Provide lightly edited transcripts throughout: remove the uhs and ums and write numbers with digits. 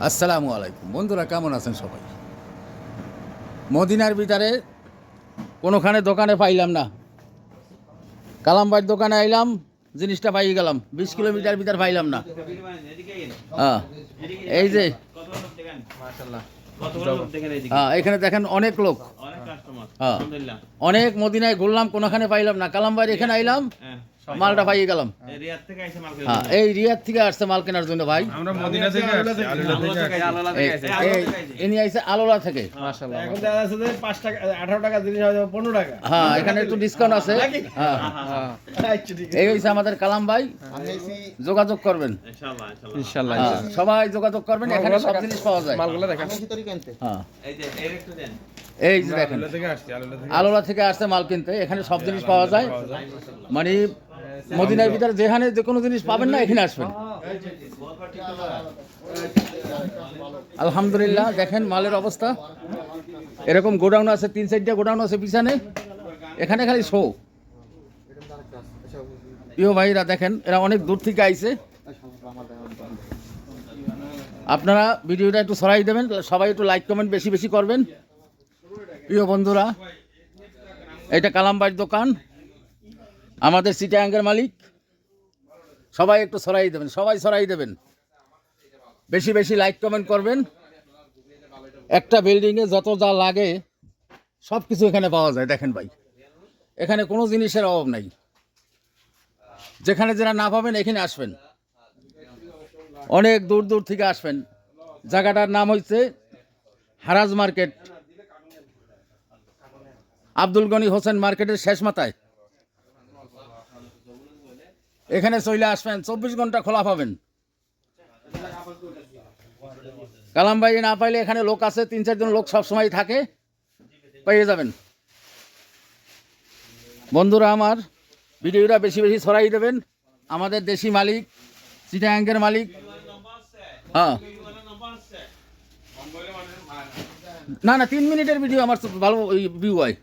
আসসালামু আলাইকুম বন্ধুরা, কেমন আছেন সবাই? মদিনার ভিতরে কোনোখানে দোকানে পাইলাম না, কালামবাড়ির দোকানে আইলাম, জিনিসটা পাই গেলাম। 20 কিলোমিটার ভিতর পাইলাম না। হ্যাঁ, এই যে হ্যাঁ, এখানে দেখেন অনেক লোক। হ্যাঁ, অনেক মদিনায় ঘুরলাম, কোনোখানে পাইলাম না। কালামবাড়ি এখানে আইলাম, মালটা পাই গেলাম। হ্যাঁ, এই রিয়াদ থেকে আসছে মাল কেনার জন্য ভাই। আমরা মদিনা থেকে আসছি, ইনি আইছে আলোলা থেকে। মাশাআল্লাহ। এখন দেখা যাচ্ছে যে 5 টাকা 18 টাকা জিনিস হয় 15 টাকা। হ্যাঁ, এখানে একটু ডিসকাউন্ট আছে। হ্যাঁ, আচ্ছা ঠিক এই হইছে আমাদের কালাম ভাই। যোগাযোগ করবেন ইনশাআল্লাহ। হ্যাঁ, সবাই যোগাযোগ করবেন, এখানে সব জিনিস পাওয়া যায়। মালগুলো দেখেন। হ্যাঁ, এই যে দেখেন আলুলা থেকে আসছি, আলুলা থেকে। আলোলা থেকে আসছে মাল কিনতে, এখানে সব জিনিস পাওয়া যায়। মানে মদিনার ভিতরে যেখানে যে কোনো জিনিস পাবেন না, এখানে আসবেন। আলহামদুলিল্লাহ, দেখেন মালের অবস্থা। এরকম গোডাউন আছে, 3-4টা গোডাউন আছে পিছনে। এখানে খালি শো। প্রিয় ভাইরা দেখেন, এরা অনেক দূর থেকে আইছে। আপনারা ভিডিওটা একটু ছড়াই দেবেন, সবাই একটু লাইক কমেন্ট বেশি বেশি করবেন। প্রিয় বন্ধুরা, এটা কালামবাড়ির দোকান, আমাদের চিটাগাঙ্গের মালিক। সবাই একটু ছড়াই দেবেন, সবাই ছড়াই দেবেন, বেশি বেশি লাইক কমেন্ট করবেন। একটা বিল্ডিংয়ে যত যা লাগে সব কিছু এখানে পাওয়া যায়। দেখেন ভাই, এখানে কোনো জিনিসের অভাব নাই। যেখানে যেটা না পাবেন এখানে আসবেন, অনেক দূর দূর থেকে আসবেন। জায়গাটার নাম হচ্ছে হারাজ মার্কেট, আব্দুল গনি হোসেন মার্কেটের শেষ মাথায়। এখানে চলে আসবেন, 24 ঘন্টা খোলা পাবেন। কালামবাড়ি না পাইলে এখানে লোক আছে, 3-4 জন লোক সবসময় থাকে, পেয়ে যাবেন। বন্ধুরা আমার, ভিডিওটা বেশি বেশি ছড়াই দেবেন। আমাদের দেশি মালিক, চিটাগাঙ্গের মালিক। হ্যাঁ, না না, 3 মিনিটের ভিডিও আমার ভালো ভিউ হয়।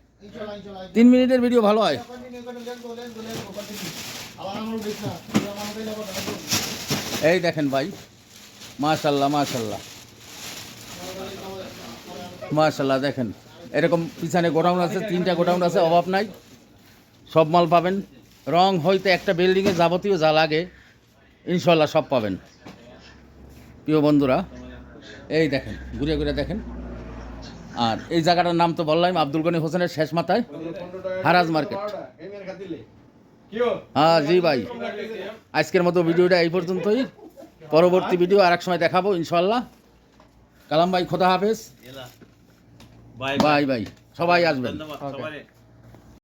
3 মিনিটের ভিডিও ভালো হয়। এই দেখেন ভাই, মাশাল্লাহ মাশাল্লাহ মাশাল্লাহ। দেখেন এরকম পিছনে গোডাউন আছে, 3টা গোডাউন আছে, অভাব নাই, সব মাল পাবেন। রং হইতে একটা বিল্ডিংয়ে যাবতীয় যা লাগে ইনশাল্লাহ সব পাবেন। প্রিয় বন্ধুরা, এই দেখেন, ঘুরে ঘুরে দেখেন। আর এই জায়গাটার নাম তো বললাম, আব্দুল গনি হোসেনের শেষ মাথায়, হারাজ মার্কেট। হ্যাঁ জি ভাই, আজকের মতো ভিডিওটা এই পর্যন্তই। পরবর্তী ভিডিও আর এক সময় দেখাবো ইনশাল্লাহ। কালাম ভাই, খোদা হাফেজ। বাই বাই, সবাই আসবেন।